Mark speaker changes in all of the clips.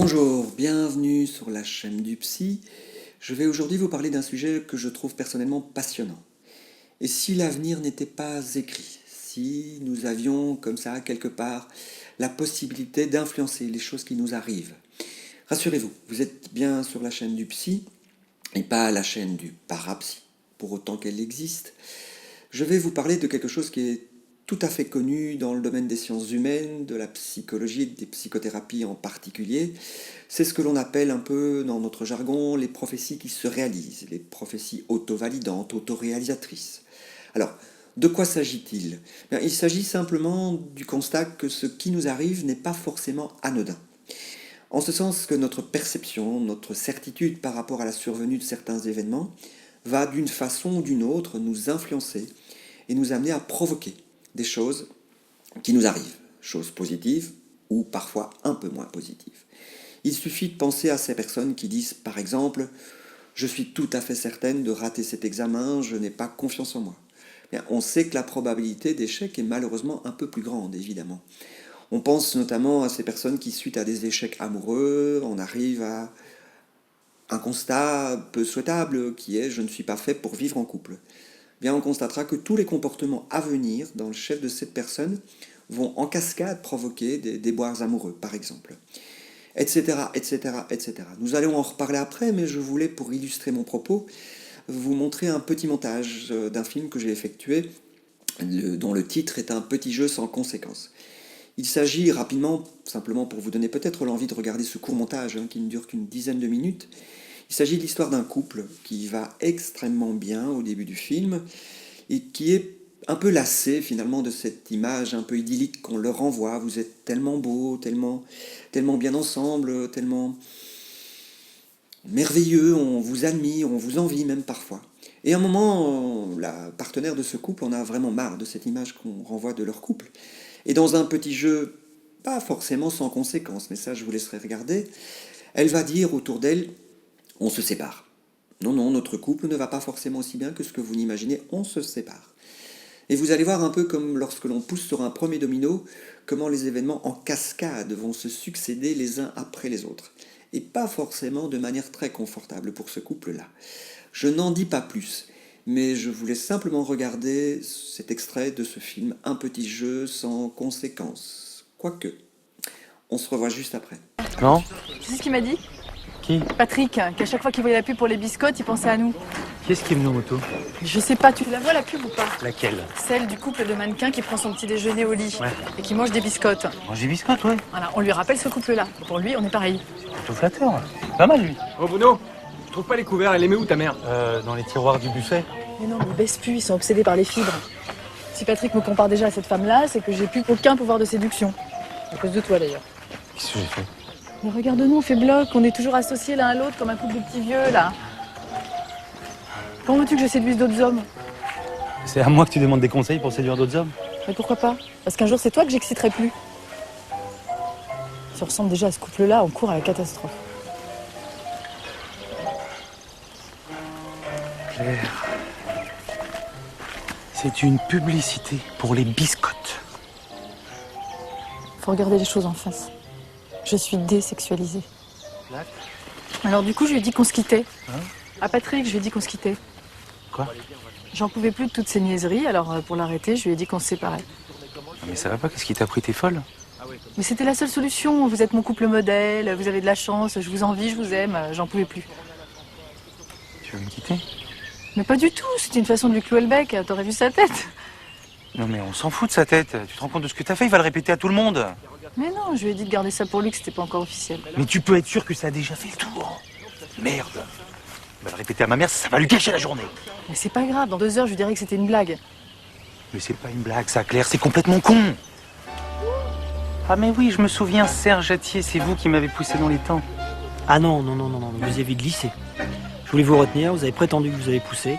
Speaker 1: Bonjour, bienvenue sur la chaîne du Psy. Je vais aujourd'hui vous parler d'un sujet que je trouve personnellement passionnant. Et si l'avenir n'était pas écrit, si nous avions comme ça quelque part la possibilité d'influencer les choses qui nous arrivent. Rassurez-vous, vous êtes bien sur la chaîne du Psy et pas la chaîne du Parapsy, pour autant qu'elle existe. Je vais vous parler de quelque chose qui est tout à fait connu dans le domaine des sciences humaines, de la psychologie, des psychothérapies en particulier. C'est ce que l'on appelle un peu dans notre jargon les prophéties qui se réalisent, les prophéties auto-validantes, auto-réalisatrices. Alors, de quoi s'agit-il ? Il s'agit simplement du constat que ce qui nous arrive n'est pas forcément anodin. En ce sens que notre perception, notre certitude par rapport à la survenue de certains événements va d'une façon ou d'une autre nous influencer et nous amener à provoquer des choses qui nous arrivent, choses positives ou parfois un peu moins positives. Il suffit de penser à ces personnes qui disent par exemple « Je suis tout à fait certaine de rater cet examen, je n'ai pas confiance en moi ». On sait que la probabilité d'échec est malheureusement un peu plus grande, évidemment. On pense notamment à ces personnes qui, suite à des échecs amoureux, on arrive à un constat peu souhaitable qui est « Je ne suis pas fait pour vivre en couple ». On constatera que tous les comportements à venir dans le chef de cette personne vont en cascade provoquer des déboires amoureux, par exemple, etc., etc., etc. Nous allons en reparler après, mais je voulais, pour illustrer mon propos, vous montrer un petit montage d'un film que j'ai effectué, dont le titre est Un petit jeu sans conséquence. Il s'agit rapidement, simplement pour vous donner peut-être l'envie de regarder ce court montage qui ne dure qu'une dizaine de minutes. Il s'agit de l'histoire d'un couple qui va extrêmement bien au début du film et qui est un peu lassé finalement de cette image un peu idyllique qu'on leur renvoie. Vous êtes tellement beaux, tellement bien ensemble, tellement merveilleux, on vous admire, on vous envie même parfois. Et à un moment, la partenaire de ce couple en a vraiment marre de cette image qu'on renvoie de leur couple. Et dans un petit jeu, pas forcément sans conséquence, mais ça je vous laisserai regarder, elle va dire autour d'elle: on se sépare. Non, notre couple ne va pas forcément aussi bien que ce que vous n'imaginez, on se sépare. Et vous allez voir un peu comme lorsque l'on pousse sur un premier domino, comment les événements en cascade vont se succéder les uns après les autres. Et pas forcément de manière très confortable pour ce couple-là. Je n'en dis pas plus, mais je voulais simplement regarder cet extrait de ce film, Un petit jeu sans conséquences. Quoique, on se revoit juste après.
Speaker 2: Non.
Speaker 3: Tu sais ce qu'il m'a dit?
Speaker 2: Qui?
Speaker 3: Patrick, qu'à chaque fois qu'il voyait la pub pour les biscottes, il pensait à nous.
Speaker 2: Qui est-ce qui est venu en moto?
Speaker 3: Je sais pas, tu la vois la pub ou pas?
Speaker 2: Laquelle?
Speaker 3: Celle du couple de mannequins qui prend son petit déjeuner au lit et qui mange des biscottes.
Speaker 2: Manger biscotte, ouais.
Speaker 3: Voilà, on lui rappelle ce couple-là. Pour lui, on est pareil.
Speaker 2: Plutôt flatteur. Pas mal, lui.
Speaker 4: Oh Bruno, je trouve pas les couverts, elle les met où ta mère?
Speaker 2: Dans les tiroirs du buffet.
Speaker 3: Mais non, mais ils baissent plus, ils sont obsédés par les fibres. Si Patrick me compare déjà à cette femme-là, c'est que j'ai plus aucun pouvoir de séduction. À cause de toi d'ailleurs.
Speaker 2: Qu'est-ce que j'ai fait?
Speaker 3: Mais regarde-nous, on fait bloc, on est toujours associés l'un à l'autre comme un couple de petits vieux, là. Comment veux-tu que je séduise d'autres hommes?
Speaker 2: C'est à moi que tu demandes des conseils pour séduire d'autres hommes?
Speaker 3: Mais pourquoi pas? Parce qu'un jour, c'est toi que j'exciterai plus. Si on ressemble déjà à ce couple-là, on court à la catastrophe.
Speaker 2: Claire, c'est une publicité pour les biscottes.
Speaker 3: Faut regarder les choses en face. Je suis désexualisée.
Speaker 2: Là.
Speaker 3: Alors du coup, je lui ai dit qu'on se quittait.
Speaker 2: Hein?
Speaker 3: À Patrick, je lui ai dit qu'on se quittait.
Speaker 2: Quoi?
Speaker 3: J'en pouvais plus de toutes ces niaiseries, alors pour l'arrêter, je lui ai dit qu'on se séparait.
Speaker 2: Mais ça va pas, qu'est-ce qui t'a pris? T'es folle?
Speaker 3: Mais c'était la seule solution. Vous êtes mon couple modèle, vous avez de la chance, je vous envie, je vous aime, j'en pouvais plus.
Speaker 2: Tu veux me quitter?
Speaker 3: Mais pas du tout, c'était une façon de lui clouer le bec, t'aurais vu sa tête.
Speaker 2: Non mais on s'en fout de sa tête. Tu te rends compte de ce que t'as fait? Il va le répéter à tout le monde.
Speaker 3: Mais non, je lui ai dit de garder ça pour lui, que c'était pas encore officiel.
Speaker 2: Mais tu peux être sûr que ça a déjà fait le tour. Merde. Il va le répéter à ma mère, ça va lui gâcher la journée.
Speaker 3: Mais c'est pas grave, dans 2 heures, je lui dirai que c'était une blague.
Speaker 2: Mais c'est pas une blague, ça, Claire, c'est complètement con. Ah mais oui, je me souviens, Serge Attier, c'est vous qui m'avez poussé dans les temps.
Speaker 5: Ah non, vous avez de lycée. Je voulais vous retenir, vous avez prétendu que vous avez poussé.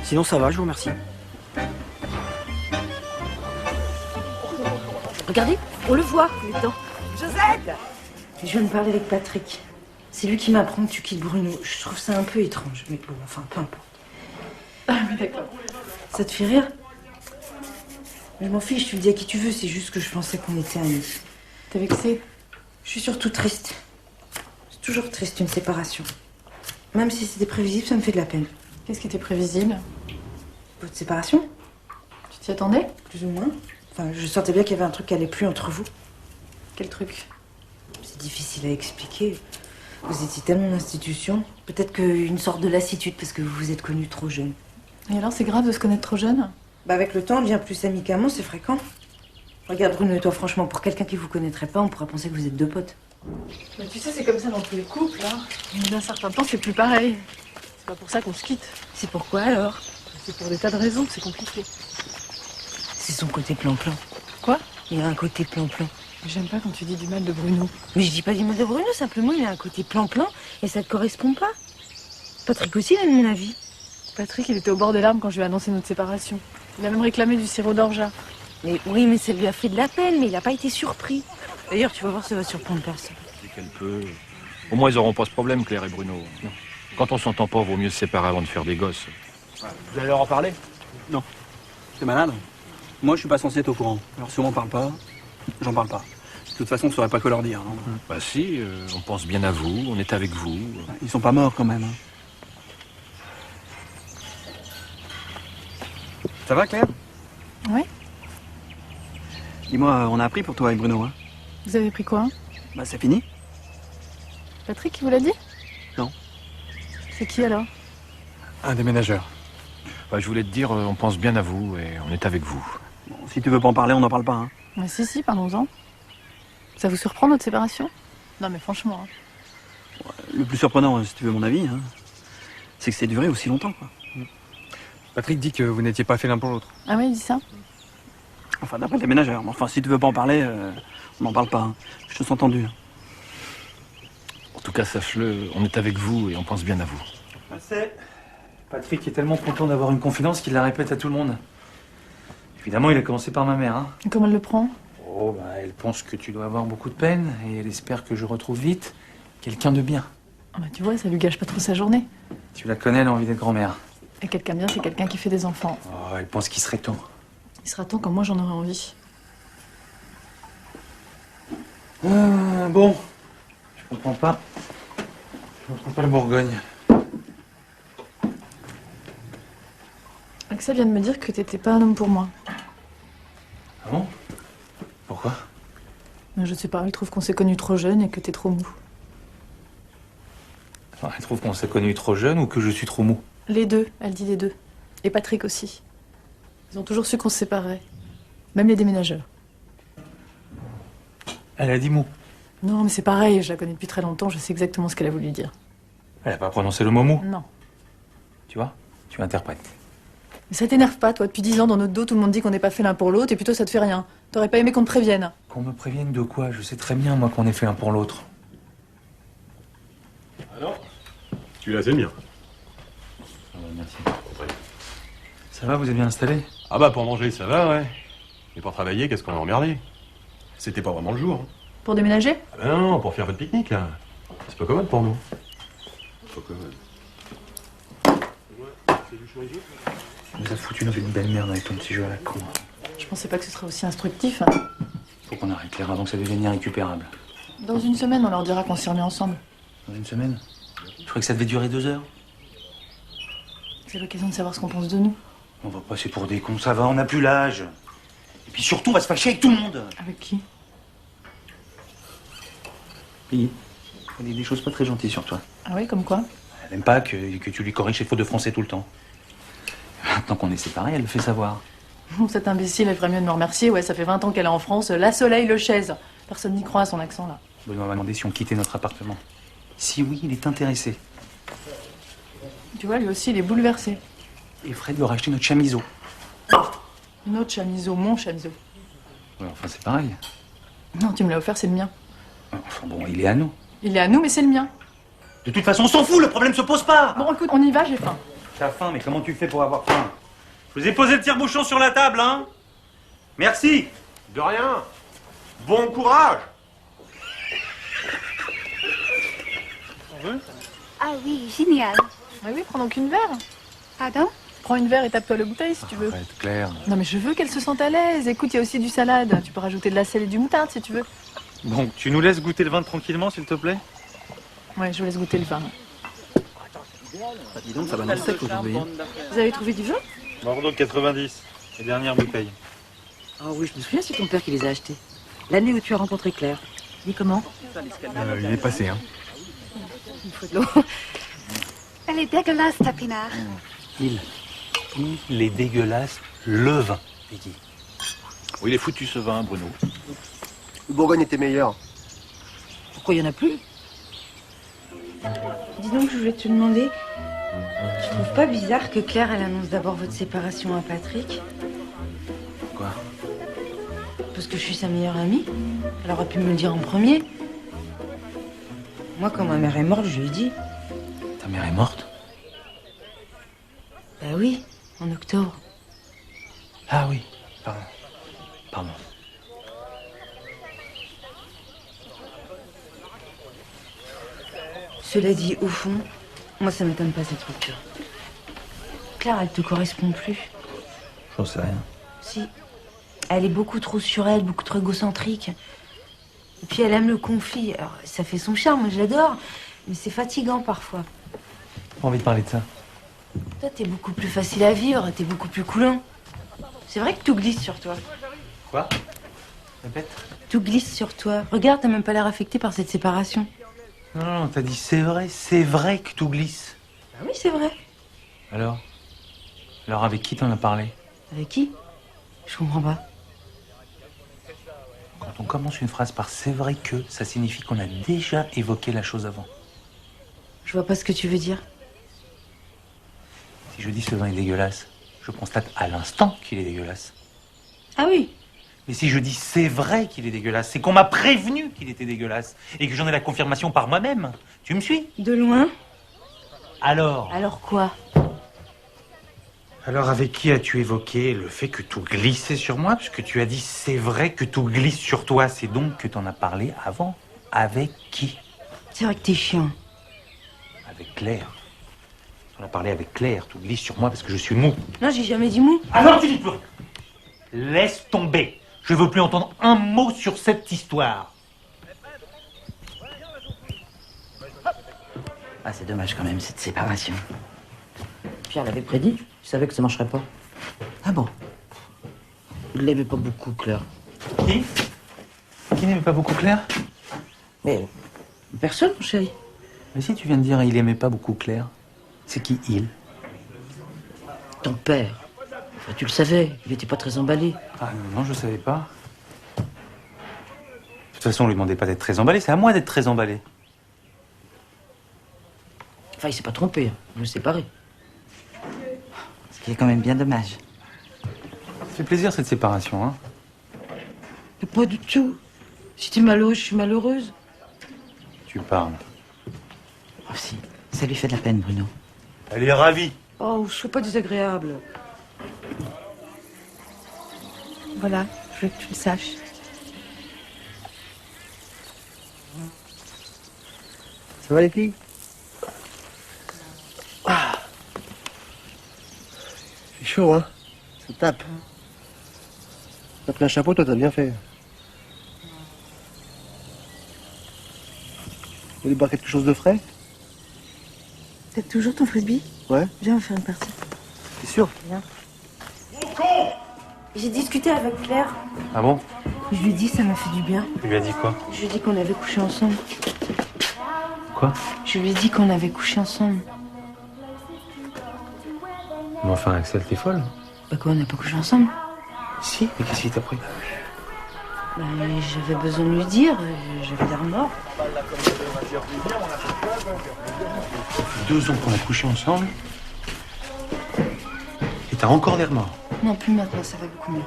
Speaker 5: Sinon ça va, je vous remercie.
Speaker 6: Regardez, on le voit, les dents. Josette! Je viens de parler avec Patrick. C'est lui qui m'apprend que tu quittes Bruno. Je trouve ça un peu étrange, mais bon, enfin, peu importe.
Speaker 3: Ah oui, d'accord.
Speaker 6: Ça te fait rire? Je m'en fiche, tu le dis à qui tu veux, c'est juste que je pensais qu'on était amis.
Speaker 3: T'es vexée?
Speaker 6: Je suis surtout triste. Toujours triste une séparation. Même si c'était prévisible, ça me fait de la peine.
Speaker 3: Qu'est-ce qui était prévisible?
Speaker 6: Votre séparation?
Speaker 3: Tu t'y attendais?
Speaker 6: Plus ou moins. Enfin, je sentais bien qu'il y avait un truc qui allait plus entre vous.
Speaker 3: Quel truc?
Speaker 6: C'est difficile à expliquer. Vous étiez tellement d'institution. Peut-être qu'une sorte de lassitude parce que vous vous êtes connus trop jeune.
Speaker 3: Et alors, c'est grave de se connaître trop jeune?
Speaker 6: Bah avec le temps, on devient plus amicalement, c'est fréquent. Regarde Bruno et toi, franchement, pour quelqu'un qui vous connaîtrait pas, on pourrait penser que vous êtes deux potes.
Speaker 3: Mais tu sais, c'est comme ça dans tous les couples, hein. Au bout d'un certain temps, c'est plus pareil. C'est pas pour ça qu'on se quitte.
Speaker 6: C'est pourquoi alors?
Speaker 3: C'est pour des tas de raisons, c'est compliqué.
Speaker 6: C'est son côté plan-plan.
Speaker 3: Quoi?
Speaker 6: Il a un côté plan-plan.
Speaker 3: J'aime pas quand tu dis du mal de Bruno.
Speaker 6: Mais je dis pas du mal de Bruno, simplement il a un côté plan-plan et ça te correspond pas. Patrick aussi, il a mon avis.
Speaker 3: Patrick, il était au bord des larmes quand je lui ai annoncé notre séparation. Il a même réclamé du sirop d'orgeat.
Speaker 6: Mais oui, mais ça lui a fait de la peine, mais il a pas été surpris. D'ailleurs, tu vas voir, ça va surprendre personne.
Speaker 7: C'est qu'elle peut. Au moins, ils auront pas ce problème, Claire et Bruno. Non. Quand on s'entend pas, vaut mieux se séparer avant de faire des gosses.
Speaker 4: Vous allez leur en parler?
Speaker 8: Non. T'es malade? Moi, je suis pas censé être au courant. Alors, si on m'en parle pas, j'en parle pas. De toute façon, on saurait pas quoi leur dire, non?
Speaker 7: Bah si, on pense bien à vous, on est avec vous.
Speaker 8: Ils sont pas morts, quand même. Hein. Ça va, Claire?
Speaker 3: Oui.
Speaker 8: Dis-moi, on a appris pour toi et Bruno, hein?
Speaker 3: Vous avez pris quoi?
Speaker 8: Bah, c'est fini.
Speaker 3: Patrick qui vous l'a dit?
Speaker 8: Non.
Speaker 3: C'est qui alors?
Speaker 4: Un déménageur.
Speaker 7: Bah, je voulais te dire, on pense bien à vous et on est avec vous.
Speaker 8: Bon, si tu veux pas en parler, on n'en parle pas, hein.
Speaker 3: Mais si, parlons-en. Ça vous surprend notre séparation? Non mais franchement. Hein.
Speaker 8: Le plus surprenant, si tu veux mon avis, hein, c'est que c'est duré aussi longtemps, quoi.
Speaker 4: Patrick dit que vous n'étiez pas fait l'un pour l'autre.
Speaker 3: Ah ouais, il dit ça?
Speaker 8: Enfin, d'après le déménageur. Mais enfin, si tu veux pas en parler, on n'en parle pas, hein. Je te sens tendu.
Speaker 7: En tout cas, sache-le, on est avec vous et on pense bien à vous.
Speaker 5: Patrick est tellement content d'avoir une confidence qu'il la répète à tout le monde. Évidemment, il a commencé par ma mère, hein.
Speaker 3: Et comment elle le prend?
Speaker 5: Oh, bah, elle pense que tu dois avoir beaucoup de peine et elle espère que je retrouve vite quelqu'un de bien.
Speaker 3: Ah bah tu vois, ça lui gâche pas trop sa journée.
Speaker 5: Tu la connais, elle a envie d'être grand-mère.
Speaker 3: Et quelqu'un bien, c'est quelqu'un qui fait des enfants.
Speaker 5: Oh, elle pense qu'il serait temps.
Speaker 3: Il sera temps quand moi j'en aurai envie.
Speaker 5: Bon, je comprends pas. Je comprends pas le Bourgogne.
Speaker 3: Axel vient de me dire que t'étais pas un homme pour moi.
Speaker 5: Ah bon? Pourquoi?
Speaker 3: Mais je sais pas, elle trouve qu'on s'est connus trop jeune et que t'es trop mou.
Speaker 5: Attends, elle trouve qu'on s'est connus trop jeune ou que je suis trop mou?
Speaker 3: Les deux, elle dit les deux. Et Patrick aussi. Ils ont toujours su qu'on se séparait. Même les déménageurs.
Speaker 5: Elle a dit mou.
Speaker 3: Non, mais c'est pareil, je la connais depuis très longtemps, je sais exactement ce qu'elle a voulu dire.
Speaker 5: Elle a pas prononcé le mot mou.
Speaker 3: Non.
Speaker 5: Tu vois? Tu interprètes.
Speaker 3: Mais ça t'énerve pas, toi, depuis 10 ans, dans notre dos, tout le monde dit qu'on n'est pas fait l'un pour l'autre, et puis toi, ça te fait rien. T'aurais pas aimé qu'on te prévienne.
Speaker 5: Qu'on me prévienne de quoi? Je sais très bien, moi, qu'on est fait un pour l'autre.
Speaker 9: Alors, celui-là, c'est le mien.
Speaker 5: Merci. Ça va, vous êtes bien installé?
Speaker 9: Ah bah, pour manger, ça va, ouais. Mais pour travailler, qu'est-ce qu'on a emmerdé? C'était pas vraiment le jour. Hein.
Speaker 3: Pour déménager?
Speaker 9: Ah bah non, pour faire votre pique-nique, là. C'est pas commode pour nous. Pas commode.
Speaker 5: Tu nous as foutu dans une belle merde avec ton petit jeu à la con.
Speaker 3: Je pensais pas que ce serait aussi instructif.
Speaker 5: Faut qu'on arrête, Claire, avant que ça devienne irrécupérable.
Speaker 3: Dans une semaine, on leur dira qu'on s'y remet ensemble.
Speaker 5: Dans une semaine? Je croyais que ça devait durer 2 heures.
Speaker 3: C'est l'occasion de savoir ce qu'on pense de nous.
Speaker 5: On va passer pour des cons, ça va, on n'a plus l'âge. Et puis surtout, on va se fâcher avec tout le monde.
Speaker 3: Avec qui?
Speaker 5: Oui. Elle dit des choses pas très gentilles sur toi.
Speaker 3: Ah oui, comme quoi?
Speaker 5: Elle aime pas que tu lui corriges ses fautes de français tout le temps. Maintenant qu'on est séparés, elle le fait savoir.
Speaker 3: Cette imbécile, elle ferait mieux de me remercier. Ouais, ça fait 20 ans qu'elle est en France. La Soleil, le chaise. Personne n'y croit à son accent, là.
Speaker 5: Benoît m'a demandé si on quittait notre appartement. Si oui, il est intéressé.
Speaker 3: Tu vois, lui aussi, il est bouleversé.
Speaker 5: Et Fred veut racheter notre chamiso.
Speaker 3: Notre chamiso, mon chamiso.
Speaker 5: Ouais, enfin, c'est pareil.
Speaker 3: Non, tu me l'as offert, c'est le mien.
Speaker 5: Enfin bon, il est à nous.
Speaker 3: Il est à nous, mais c'est le mien.
Speaker 5: De toute façon, on s'en fout, le problème se pose pas.
Speaker 3: Bon, écoute, on y va, j'ai faim.
Speaker 5: T'as faim, mais comment tu fais pour avoir faim? Je vous ai posé le tire-bouchon sur la table, hein? Merci.
Speaker 9: De rien. Bon courage.
Speaker 10: Ah oui, génial.
Speaker 3: Ah oui, prends donc une verre.
Speaker 10: Pardon?
Speaker 3: Prends une verre et tape-toi le bouteille si tu veux.
Speaker 7: Arrête, Claire.
Speaker 3: Non, mais je veux qu'elle se sente à l'aise. Écoute, il y a aussi du salade. Tu peux rajouter de la sel et du moutarde si tu veux.
Speaker 5: Bon, tu nous laisses goûter le vin tranquillement, s'il te plaît?
Speaker 3: Ouais, je vous laisse goûter le vin.
Speaker 8: Bah, dis donc, ça va dans le sec aujourd'hui. Hein.
Speaker 3: Vous avez trouvé du vin?
Speaker 2: Bordeaux 90, les dernières bouteilles.
Speaker 6: Ah oui, je me souviens, c'est ton père qui les a achetés. L'année où tu as rencontré Claire. Dis comment?
Speaker 4: Il est passé, hein.
Speaker 3: Il faut de l'eau.
Speaker 10: Elle est dégueulasse, ta pinard.
Speaker 2: Il est dégueulasse, le vin, Peggy.
Speaker 7: Oui, il est foutu ce vin, Bruno.
Speaker 11: Le Bourgogne était meilleur.
Speaker 6: Pourquoi il n'y en a plus? Dis donc, je voulais te demander, tu trouves pas bizarre que Claire, elle annonce d'abord votre séparation à Patrick?
Speaker 2: Quoi?
Speaker 6: Parce que je suis sa meilleure amie. Elle aurait pu me le dire en premier. Moi, quand ma mère est morte, je lui ai dit.
Speaker 2: Ta mère est morte?
Speaker 6: Bah oui, en octobre.
Speaker 2: Ah oui, pardon. Pardon.
Speaker 6: Cela dit, au fond, moi, ça m'étonne pas cette rupture. Claire, elle te correspond plus.
Speaker 2: J'en sais rien.
Speaker 6: Si. Elle est beaucoup trop sur elle, beaucoup trop égocentrique. Et puis elle aime le conflit. Alors, ça fait son charme, je l'adore. Mais c'est fatigant parfois.
Speaker 2: Pas envie de parler de ça.
Speaker 6: Toi, t'es beaucoup plus facile à vivre, t'es beaucoup plus coulant. C'est vrai que tout glisse sur toi.
Speaker 2: Quoi? Répète.
Speaker 6: Tout glisse sur toi. Regarde, t'as même pas l'air affecté par cette séparation.
Speaker 2: Non, t'as dit c'est vrai que tout glisse.
Speaker 6: Ah oui, c'est vrai.
Speaker 2: Alors avec qui t'en as parlé?
Speaker 6: Avec qui? Je comprends pas.
Speaker 2: Quand on commence une phrase par c'est vrai que, ça signifie qu'on a déjà évoqué la chose avant.
Speaker 6: Je vois pas ce que tu veux dire.
Speaker 2: Si je dis ce vin est dégueulasse, je constate à l'instant qu'il est dégueulasse.
Speaker 6: Ah oui.
Speaker 2: Mais si je dis c'est vrai qu'il est dégueulasse, c'est qu'on m'a prévenu qu'il était dégueulasse et que j'en ai la confirmation par moi-même. Tu me suis?
Speaker 6: De loin.
Speaker 2: Alors
Speaker 6: quoi?
Speaker 2: Alors avec qui as-tu évoqué le fait que tout glissait sur moi? Parce que tu as dit c'est vrai que tout glisse sur toi, c'est donc que t'en as parlé avant. Avec qui?
Speaker 6: C'est vrai que t'es chiant.
Speaker 2: Avec Claire. On a parlé avec Claire, tout glisse sur moi parce que je suis mou.
Speaker 6: Non, j'ai jamais dit mou.
Speaker 2: Alors tu dis plus rien. Laisse tomber. Je veux plus entendre un mot sur cette histoire.
Speaker 6: Ah, c'est dommage quand même, cette séparation. Pierre l'avait prédit, je savais que ça marcherait pas. Ah bon? Il l'aimait pas beaucoup, Claire.
Speaker 2: Qui n'aimait pas beaucoup Claire?
Speaker 6: Mais personne, mon chéri.
Speaker 2: Mais si tu viens de dire il aimait pas beaucoup Claire, c'est qui il?
Speaker 6: Ton père. Enfin, tu le savais, il était pas très emballé.
Speaker 2: Ah non, je savais pas. De toute façon, on lui demandait pas d'être très emballé, c'est à moi d'être très emballé.
Speaker 6: Enfin, il s'est pas trompé, on le séparer. Ce qui est quand même bien dommage.
Speaker 2: Ça fait plaisir cette séparation, hein?
Speaker 6: Mais pas du tout. Si t'es malheureuse, je suis malheureuse.
Speaker 2: Tu parles.
Speaker 6: Oh si, ça lui fait de la peine, Bruno.
Speaker 2: Elle est ravie.
Speaker 6: Oh, sois pas désagréable.
Speaker 3: Voilà, je veux que tu le saches.
Speaker 11: Ça va les filles? C'est chaud, hein? Ça tape. T'as pris un chapeau, toi, t'as bien fait. Vous voulez boire quelque chose de frais?
Speaker 3: T'as toujours ton frisbee?
Speaker 11: Ouais.
Speaker 3: Viens, on fait une partie.
Speaker 11: T'es sûr?
Speaker 3: Viens.
Speaker 6: J'ai discuté avec Claire.
Speaker 2: Ah bon?
Speaker 6: Je lui ai dit, ça m'a fait du bien.
Speaker 2: Tu lui as dit quoi?
Speaker 6: Je lui ai dit qu'on avait couché ensemble.
Speaker 2: Quoi?
Speaker 6: Je lui ai dit qu'on avait couché ensemble.
Speaker 2: Mais enfin, Axel, t'es folle?
Speaker 6: Bah quoi, on n'a pas couché ensemble?
Speaker 2: Si, mais qu'est-ce qui t'a pris?
Speaker 6: Bah, j'avais besoin de lui dire, j'avais des remords.
Speaker 2: Ça fait 2 ans qu'on a couché ensemble. Et t'as encore des remords?
Speaker 6: Non, plus maintenant, ça va beaucoup mieux.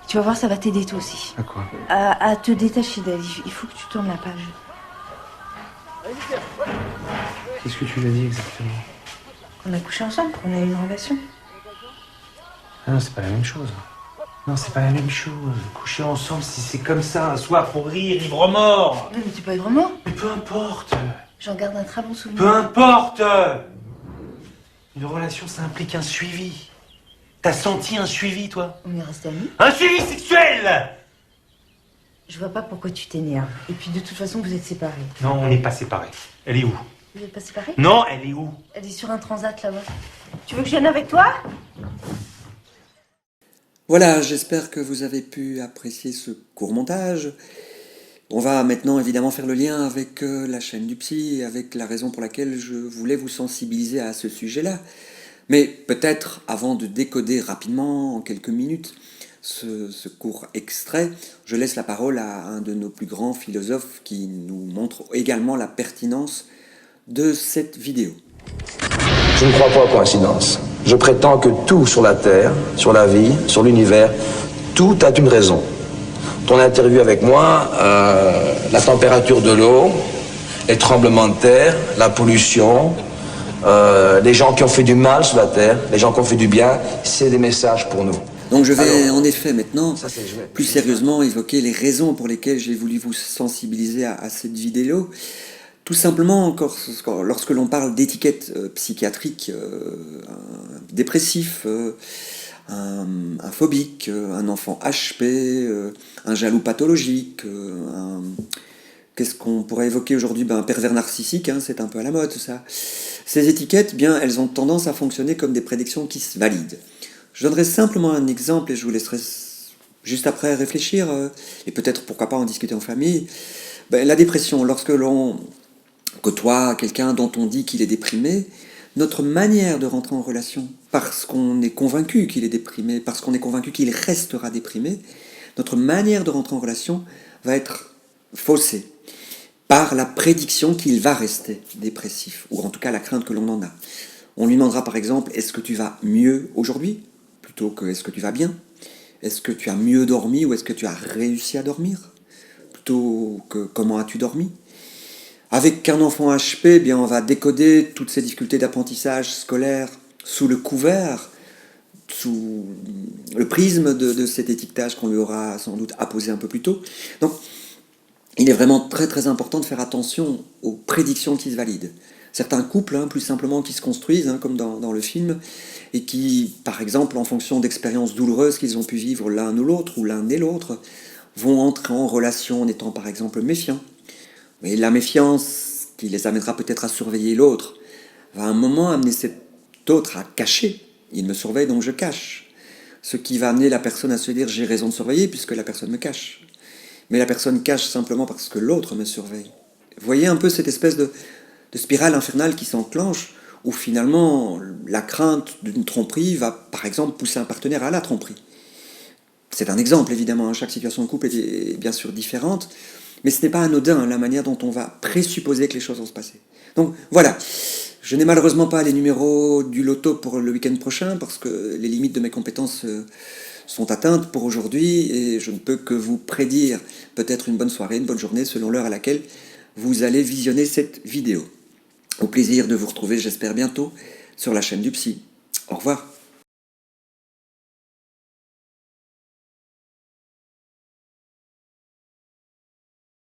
Speaker 6: Tu vas voir, ça va t'aider toi aussi.
Speaker 2: À quoi?
Speaker 6: À te détacher d'elle. Il faut que tu tournes la page.
Speaker 2: Qu'est-ce que tu lui as dit exactement?
Speaker 6: On a couché ensemble, qu'on a eu une relation.
Speaker 2: Ah non, c'est pas la même chose. Non, c'est pas la même chose. Coucher ensemble, si c'est comme ça, un soir pour rire, ivre-mort.
Speaker 6: Non, mais t'es pas ivre-mort.
Speaker 2: Mais peu importe.
Speaker 6: J'en garde un très bon souvenir.
Speaker 2: Peu importe. Une relation, ça implique un suivi. T'as senti un suivi, toi?
Speaker 6: On est restés amis.
Speaker 2: Un suivi sexuel!
Speaker 6: Je vois pas pourquoi tu t'énerves. Et puis de toute façon, vous êtes séparés.
Speaker 2: Non, on n'est pas séparés. Elle est où?
Speaker 6: Vous êtes pas séparés?
Speaker 2: Non, elle est où?
Speaker 6: Elle est sur un transat là-bas. Tu veux que je vienne avec toi?
Speaker 1: Voilà, j'espère que vous avez pu apprécier ce court montage. On va maintenant évidemment faire le lien avec la chaîne du psy, avec la raison pour laquelle je voulais vous sensibiliser à ce sujet-là. Mais peut-être, avant de décoder rapidement, en quelques minutes, ce court extrait, je laisse la parole à un de nos plus grands philosophes qui nous montre également la pertinence de cette vidéo.
Speaker 12: Je ne crois pas aux coïncidences. Je prétends que tout sur la Terre, sur la vie, sur l'univers, tout a une raison. Ton interview avec moi, la température de l'eau, les tremblements de terre, la pollution, les gens qui ont fait du mal sur la Terre, les gens qui ont fait du bien, c'est des messages pour nous.
Speaker 1: Donc je vais en effet maintenant plus sérieusement évoquer les raisons pour lesquelles j'ai voulu vous sensibiliser à cette vidéo. Tout simplement, lorsque l'on parle d'étiquettes psychiatriques, un dépressif, un phobique, un enfant HP, un jaloux pathologique, qu'est-ce qu'on pourrait évoquer aujourd'hui? Un pervers narcissique, c'est un peu à la mode tout ça. Ces étiquettes, bien, elles ont tendance à fonctionner comme des prédictions qui se valident. Je donnerai simplement un exemple et je vous laisserai juste après réfléchir et peut-être pourquoi pas en discuter en famille. La dépression, lorsque l'on côtoie quelqu'un dont on dit qu'il est déprimé, notre manière de rentrer en relation, parce qu'on est convaincu qu'il est déprimé, parce qu'on est convaincu qu'il restera déprimé, notre manière de rentrer en relation va être faussée par la prédiction qu'il va rester dépressif, ou en tout cas la crainte que l'on en a. On lui demandera par exemple, est-ce que tu vas mieux aujourd'hui, plutôt que est-ce que tu vas bien? Est-ce que tu as mieux dormi ou est-ce que tu as réussi à dormir, plutôt que comment as-tu dormi? Avec un enfant HP, bien, on va décoder toutes ces difficultés d'apprentissage scolaire sous le couvert, sous le prisme de cet étiquetage qu'on lui aura sans doute apposé un peu plus tôt. Donc, il est vraiment très très important de faire attention aux prédictions qui se valident. Certains couples, plus simplement, qui se construisent, comme dans le film, et qui, par exemple, en fonction d'expériences douloureuses qu'ils ont pu vivre l'un ou l'autre, ou l'un et l'autre, vont entrer en relation en étant, par exemple, méfiants. Mais la méfiance, qui les amènera peut-être à surveiller l'autre, va à un moment amener cet autre à cacher. Il me surveille, donc je cache. Ce qui va amener la personne à se dire « j'ai raison de surveiller puisque la personne me cache ». Mais la personne cache simplement parce que l'autre me surveille. Vous voyez un peu cette espèce de spirale infernale qui s'enclenche, où finalement la crainte d'une tromperie va par exemple pousser un partenaire à la tromperie. C'est un exemple évidemment, chaque situation de couple est bien sûr différente, mais ce n'est pas anodin la manière dont on va présupposer que les choses vont se passer. Donc voilà, je n'ai malheureusement pas les numéros du loto pour le week-end prochain, parce que les limites de mes compétences sont atteintes pour aujourd'hui, et je ne peux que vous prédire peut-être une bonne soirée, une bonne journée, selon l'heure à laquelle vous allez visionner cette vidéo. Au plaisir de vous retrouver, j'espère bientôt, sur la chaîne du Psy. Au revoir.